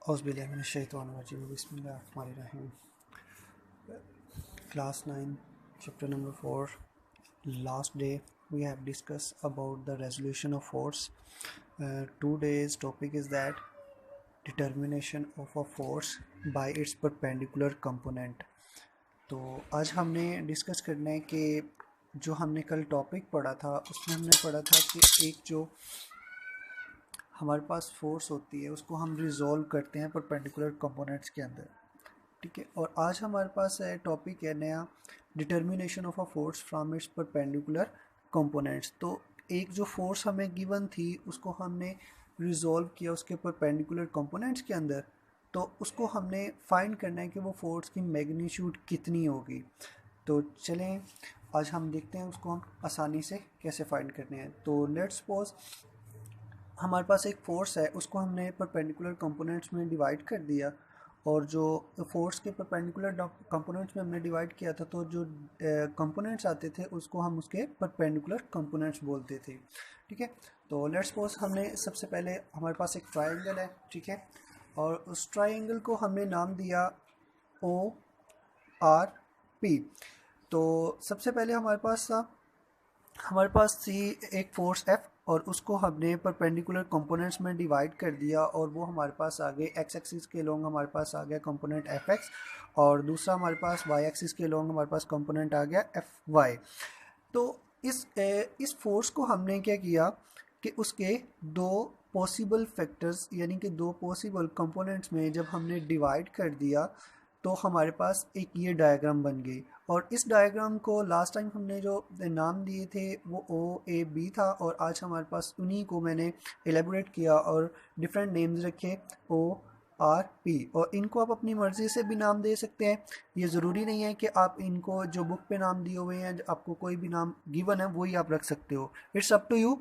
औज़ुबिल्लाहिमिनश्शैतानिर्रजीम बिस्मिल्लाहिर्रहमानिर्रहीम। Class 9, chapter number 4. Last day we have discussed about the resolution of force. Today's topic is that determination of a force by its perpendicular component. तो आज हमने discuss करना है कि जो हमने कल टॉपिक पढ़ा था उसमें हमने पढ़ा था कि एक जो हमारे पास फोर्स होती है उसको हम रिजॉल्व करते हैं परपेंडिकुलर कंपोनेंट्स के अंदर, ठीक है। और आज हमारे पास है टॉपिक है नया, determination of a force from its perpendicular components. तो एक जो फोर्स हमें गिवन थी उसको हमने रिजॉल्व किया उसके परपेंडिकुलर कंपोनेंट्स के अंदर, तो उसको हमने फाइंड करना है कि वो फोर्स की मैग्नीट्यूड कितनी होगी। तो चलें आज हम देखते हैं उसको हम आसानी से कैसे फाइंड करने हैं। तो लेट्स सपोज हमारे पास एक फोर्स है, उसको हमने परपेंडिकुलर कंपोनेंट्स में डिवाइड कर दिया, और जो फोर्स के परपेंडिकुलर कंपोनेंट्स में हमने डिवाइड किया था तो जो कंपोनेंट्स आते थे उसको हम उसके परपेंडिकुलर कंपोनेंट्स बोलते थे, ठीक है। तो लेट्स सपोज हमने सबसे पहले हमारे पास एक ट्रायंगल है, ठीक है, और उस ट्रायंगल को हमने नाम दिया ओ आर पी। तो सबसे पहले हमारे पास थी एक फोर्स F, और उसको हमने परपेंडिकुलर कंपोनेंट्स में डिवाइड कर दिया, और वो हमारे पास आ गए एक्स एक्सिस के लॉन्ग हमारे पास आ गया कंपोनेंट Fx, और दूसरा हमारे पास वाई एक्सिस के लॉन्ग हमारे पास कंपोनेंट आ गया Fy। तो इस फोर्स को हमने क्या किया कि उसके दो पॉसिबल फैक्टर्स यानी कि दो पॉसिबल कंपोनेंट्स में जब हमने डिवाइड कर दिया तो हमारे पास एक ये डायग्राम बन गई। और इस डायग्राम को लास्ट टाइम हमने जो नाम दिए थे वो OAB था, और आज हमारे पास उन्हीं को मैंने एलेबोरेट किया और डिफरेंट नेम्स रखे ORP। और इनको आप अपनी मर्ज़ी से भी नाम दे सकते हैं, ये ज़रूरी नहीं है कि आप इनको जो बुक पे नाम दिए हुए हैं आपको कोई भी नाम गिवन है वही आप रख सकते हो। It's up to you,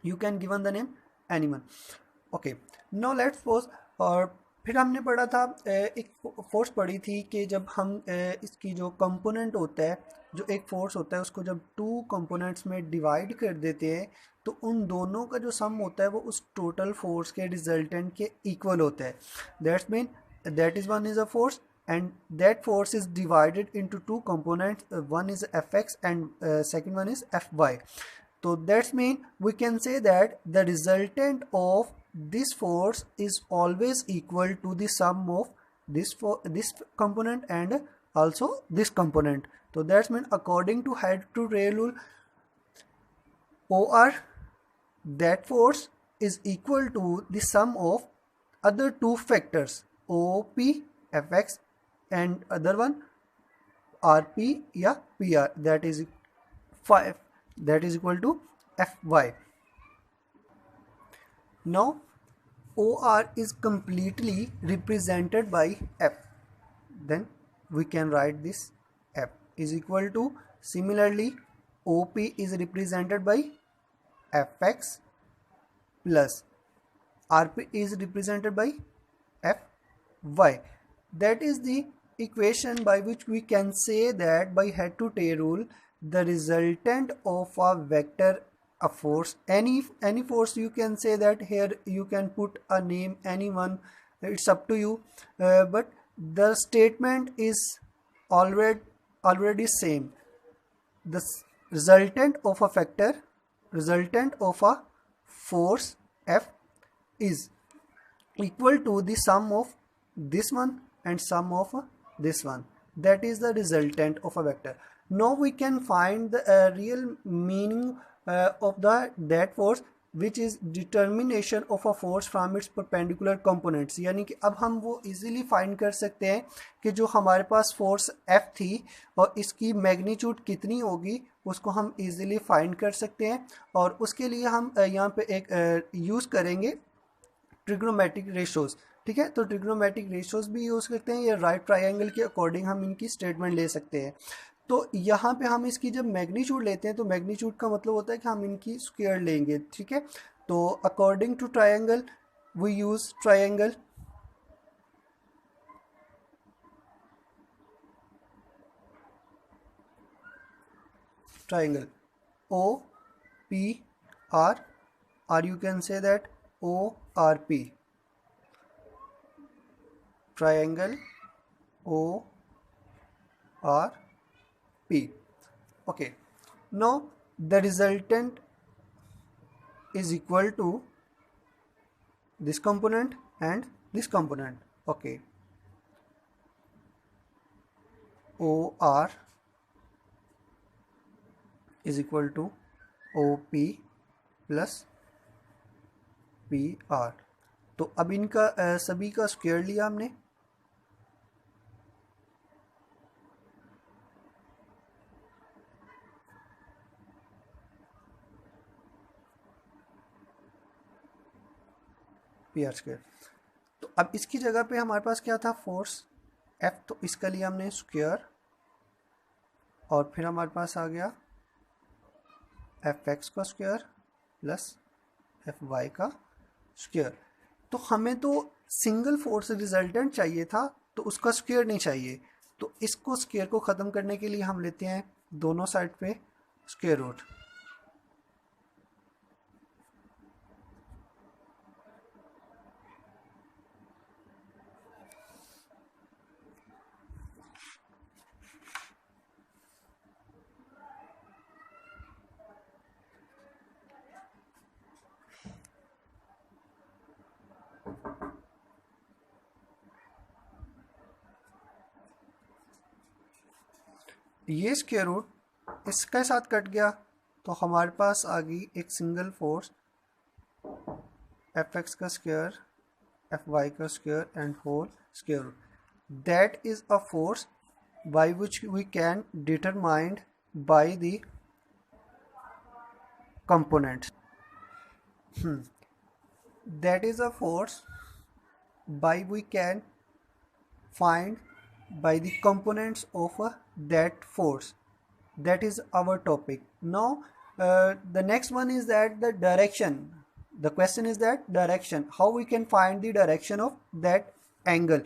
you can given the name anyone. Okay, no let's suppose. और फिर हमने पढ़ा था एक फोर्स पढ़ी थी कि जब हम इसकी जो कंपोनेंट होता है, जो एक फोर्स होता है उसको जब टू कंपोनेंट्स में डिवाइड कर देते हैं तो उन दोनों का जो सम होता है वो उस टोटल फोर्स के रिजल्टेंट के इक्वल होता है। That's mean that is one is a force and that force is divided into two components, one is Fx and second one is Fy. So that's mean we can say that the resultant of this force is always equal to the sum of this component and also this component. So that's mean according to head to tail rule, OR, that force is equal to the sum of other two factors OP, Fx, and other one RP या PR, that is 5, that is equal to Fy. Now OR is completely represented by F, then we can write this F is equal to, similarly OP is represented by Fx plus RP is represented by Fy. That is the equation by which we can say that by head to tail rule the resultant of a vector, a force, any force, you can say that here you can put a name anyone, it's up to you, but the statement is already same. The resultant of a vector, resultant of a force F is equal to the sum of this one and sum of this one, that is the resultant of a vector. Now we can find the real meaning of that force, which is determination of a force from its perpendicular components। यानी कि अब हम वो easily find कर सकते हैं कि जो हमारे पास फोर्स F थी और इसकी मैग्नीट्यूड कितनी होगी उसको हम easily find कर सकते हैं। और उसके लिए हम यहाँ पे एक यूज़ करेंगे ट्रिग्नोमेट्रिक रेशोज, ठीक है। तो ट्रिग्नोमेट्रिक रेशोज भी यूज़ करते हैं, या राइट ट्रायंगल के अकॉर्डिंग हम इनकी स्टेटमेंट ले सकते हैं। तो यहाँ पे हम इसकी जब मैग्नीट्यूड लेते हैं तो मैग्नीट्यूड का मतलब होता है कि हम इनकी स्क्वायर लेंगे, ठीक है। तो according to triangle we use triangle OPR, or you can say that ORP, triangle ORP. Okay, now the resultant is equal to this component and this component. Okay, OR is equal to OP plus PR. तो अब इनका सभी का square लिया हमने, PR square. तो अब इसकी जगह पे हमारे पास क्या था, फोर्स F, तो इसका लिया हमने स्क्वायर, और फिर हमारे पास आ गया Fx का स्क्वायर प्लस Fy का स्क्वायर. तो हमें तो सिंगल फोर्स रिजल्टेंट चाहिए था, तो उसका स्क्वायर नहीं चाहिए. तो इसको स्क्वायर को ख़त्म करने के लिए हम लेते हैं दोनों साइड पे स्क्वायर रूट. ये स्क्वायर रूट इसके साथ कट गया, तो हमारे पास आ गई एक सिंगल फोर्स Fx का स्क्वायर, Fy का square and whole square root. That is a force by which we can determined by the components. That is a force by we can find by the components of that force. That is our topic. Now the next one is that the direction. The question is that direction, how we can find the direction of that angle.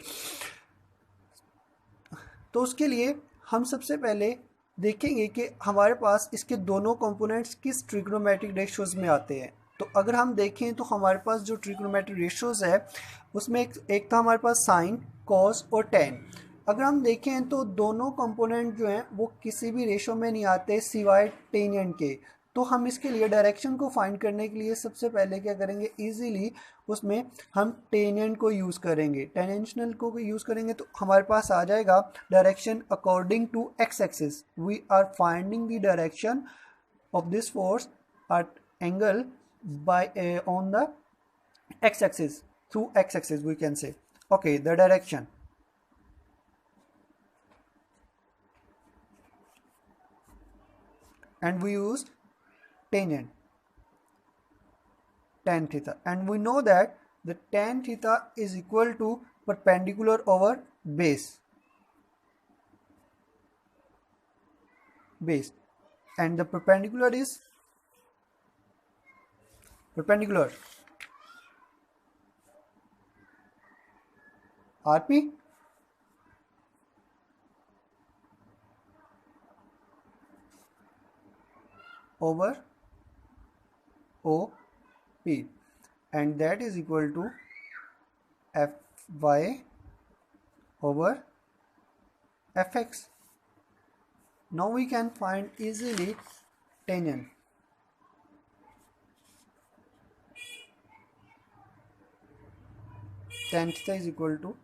तो उसके लिए हम सबसे पहले देखेंगे कि हमारे पास इसके दोनों कंपोनेंट्स किस ट्रिग्नोमेट्रिक रेशियोज में आते हैं. तो अगर हम देखें तो हमारे पास जो ट्रिग्नोमेट्रिक रेशियोज है उसमें एक था हमारे पास साइन, कॉस और टेन. अगर हम देखें तो दोनों कंपोनेंट जो हैं वो किसी भी रेशियो में नहीं आते सिवाय टेंजेंट के. तो हम इसके लिए डायरेक्शन को फाइंड करने के लिए सबसे पहले क्या करेंगे, इजीली उसमें हम टेंजेंट को यूज़ करेंगे. टेंजेंशनल को यूज़ करेंगे तो हमारे पास आ जाएगा direction according to X axis. We are finding the direction of this force at angle by on the X axis, through X axis we can say. Okay, the direction. And we use tangent, tan theta, and we know that the tan theta is equal to perpendicular over base, and the perpendicular is perpendicular RP over OP, and that is equal to Fy over Fx. Now we can find easily tangent. Tan theta is equal to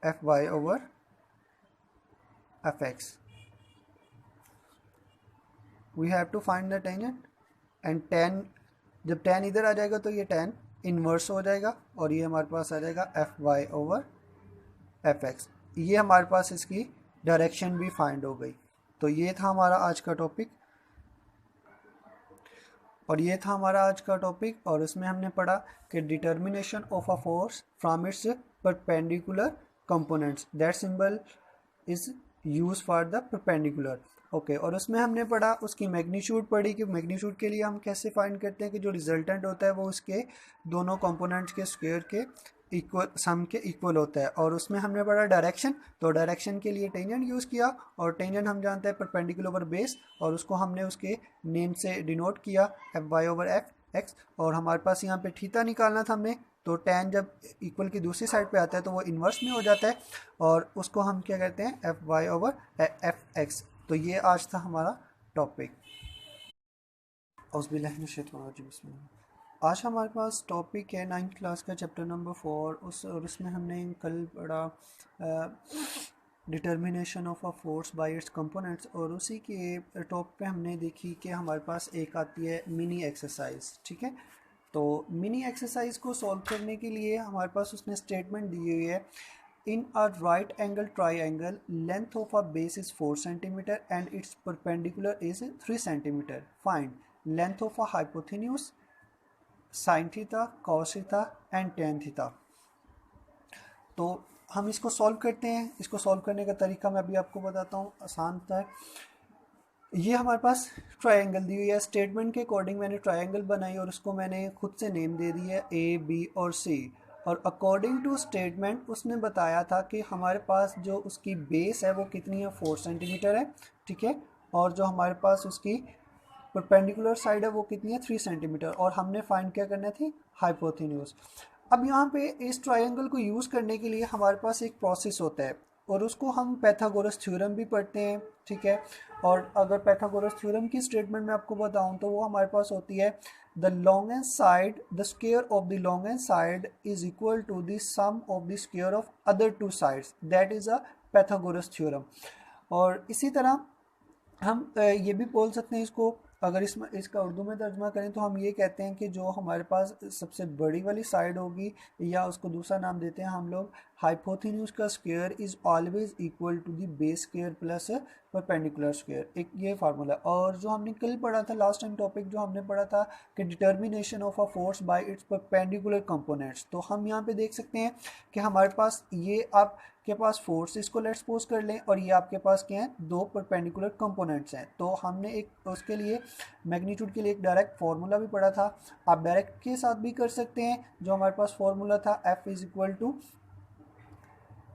Fy over Fx. We have to find the tangent, and tan, जब tan इधर आ जाएगा तो ये tan inverse हो जाएगा और ये हमारे पास आ जाएगा Fy over Fx. ये हमारे पास इसकी डायरेक्शन भी फाइंड हो गई. तो ये था हमारा आज का टॉपिक, और इसमें हमने पढ़ा कि determination of a force from its perpendicular components. That symbol is use for the perpendicular. Okay, और उसमें हमने पढ़ा उसकी मैग्नीट्यूड पढ़ी कि मैग्नीट्यूड के लिए हम कैसे फाइंड करते हैं कि जो रिजल्टेंट होता है वो उसके दोनों कंपोनेंट्स के स्क्वायर के इक्वल, सम के इक्वल होता है. और उसमें हमने पढ़ा डायरेक्शन, तो डायरेक्शन के लिए टेंजेंट यूज़ किया, और टेंजेंट हम जानते हैं परपेंडिकुलर ओवर बेस, और उसको हमने उसके नेम से डिनोट किया Fy over Fx. और हमारे पास यहाँ पे थीटा निकालना था हमने, तो tan जब इक्वल की दूसरी साइड पे आता है तो वो इन्वर्स में हो जाता है और उसको हम क्या कहते हैं F Y over F X. तो ये आज था हमारा टॉपिक। आज हमारे पास टॉपिक है 9th क्लास का चैप्टर नंबर 4 उसमें हमने कल पढ़ा determination of a force bye it's components, और उसी के टॉप पे हमने देखी कि हमारे पास एक आती है मिनी एक्सरसाइज। ठीक है, तो मिनी एक्सरसाइज को सॉल्व करने के लिए हमारे पास उसने स्टेटमेंट दी हुई है in a right angle triangle length of a base is 4 centimetre and its perpendicular is 3 centimetre. Find length of a hypotenuse sine theta cos theta and tan theta. तो हम इसको सॉल्व करते हैं। इसको सॉल्व करने का तरीका मैं अभी आपको बताता हूँ, आसान था। ये हमारे पास ट्रायंगल दी हुई है, स्टेटमेंट के अकॉर्डिंग मैंने ट्रायंगल बनाई और उसको मैंने खुद से नेम दे दी है ए बी और सी। और अकॉर्डिंग टू स्टेटमेंट उसने बताया था कि हमारे पास जो उसकी बेस है वो कितनी है 4 सेंटीमीटर है। ठीक है, और जो हमारे पास उसकी परपेंडिकुलर साइड है वो कितनी है 3 सेंटीमीटर, और हमने फाइंड क्या करना थी हाइपोथेन्यूज। अब यहाँ पे इस ट्रायंगल को यूज़ करने के लिए हमारे पास एक प्रोसेस होता है और उसको हम पैथागोरस थ्योरम भी पढ़ते हैं। ठीक है, और अगर पैथागोरस थ्योरम की स्टेटमेंट मैं आपको बताऊं तो वो हमारे पास होती है the longest side the square of the longest side is equal to the sum of the square of other two sides, that is a Pythagoras theorem. और इसी तरह हम ये भी बोल सकते हैं इसको, अगर इसका उर्दू में तर्जुमा करें तो हम ये कहते हैं कि जो हमारे पास सबसे बड़ी वाली साइड होगी, या उसको दूसरा नाम देते हैं हम लोग हाइपोथेन्यूज का square is always equal to the base square plus perpendicular square, एक ये फार्मूला। और जो हमने कल पढ़ा था लास्ट टाइम टॉपिक जो हमने पढ़ा था कि determination of a force bye it's perpendicular components, तो हम यहाँ पे देख सकते हैं कि हमारे पास ये आपके पास फोर्स, इसको लेट्स सपोज कर लें, और ये आपके पास क्या है दो परपेंडिकुलर कंपोनेंट्स हैं। तो हमने एक उसके लिए मैग्नीट्यूड के लिए एक डायरेक्ट फार्मूला भी पढ़ा था, आप डायरेक्ट के साथ भी कर सकते हैं। जो हमारे पास फार्मूला था F is equal to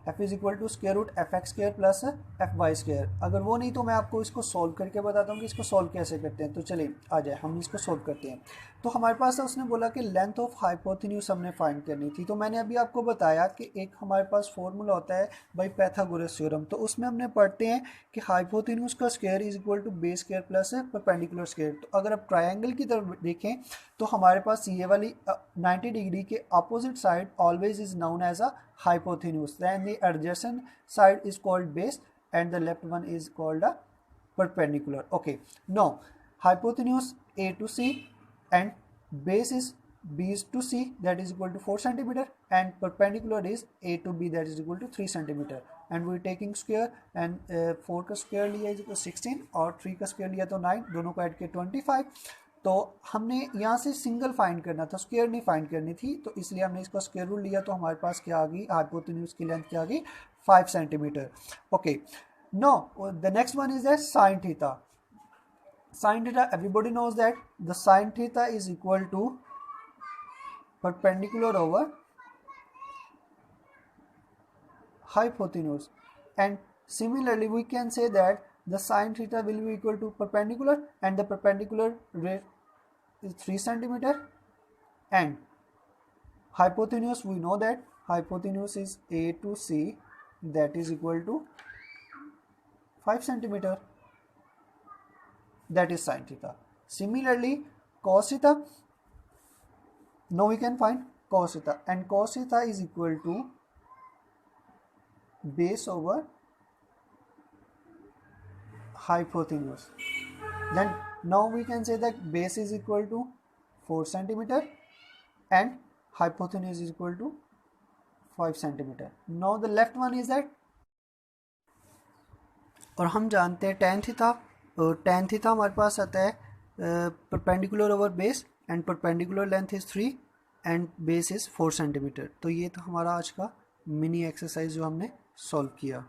square root F X square plus F Y square. अगर वो नहीं तो मैं आपको इसको सॉल्व करके बताता हूँ कि इसको सॉल्व कैसे करते हैं। तो चलिए आ जाए हम इसको सॉल्व करते हैं। तो हमारे पास उसने बोला कि लेंथ ऑफ हाइपोथेन्यूज हमने फाइंड करनी थी। तो मैंने अभी आपको बताया कि एक हमारे पास फॉर्मूला होता है बाई पैथागोरस थ्योरम, तो उसमें हमने पढ़ते हैं कि हाइपोथेन्यूज का square is equal to base square plus perpendicular square. तो अगर आप ट्रायंगल की तरफ देखें तो हमारे पास ये वाली 90 डिग्री के opposite side always is known as a hypotenuse, then the adjacent side is called base and the left one is called a perpendicular. Okay, now hypotenuse A to C and base is B to C, that is equal to 4 centimeter, and perpendicular is A to B, that is equal to 3 centimeter, and we taking square and 4 का square लिया is 16 और 3 का square लिया तो 9, दोनों को add किया 25। तो हमने यहाँ से सिंगल फाइंड करना था, स्क्वायर नहीं फाइंड करनी थी, तो इसलिए हमने इसका स्क्वायर रूट लिया। तो हमारे पास क्या आ गई हाइपोटेन्यूज की लेंथ क्या आ गई 5 centimetre. Okay, no the next one is that sine theta. Sine theta everybody knows that the sine theta is equal to perpendicular over hypotenuse, and similarly we can say that the sin theta will be equal to perpendicular, and the perpendicular is 3 centimeter, and hypotenuse we know that hypotenuse is A to C, that is equal to 5 centimeter, that is sin theta. Similarly cos theta, now we can find cos theta, and cos theta is equal to base over hypotenuse. Then now we can say that base is equal to 4 centimeter and hypotenuse is equal to 5 centimeter. Now the left one is that, और हम जानते हैं tan theta, tan theta हमारे पास आता है perpendicular over base and perpendicular length is 3 and base is 4 centimetre. तो ये तो हमारा आज का मिनी एक्सरसाइज जो हमने सॉल्व किया।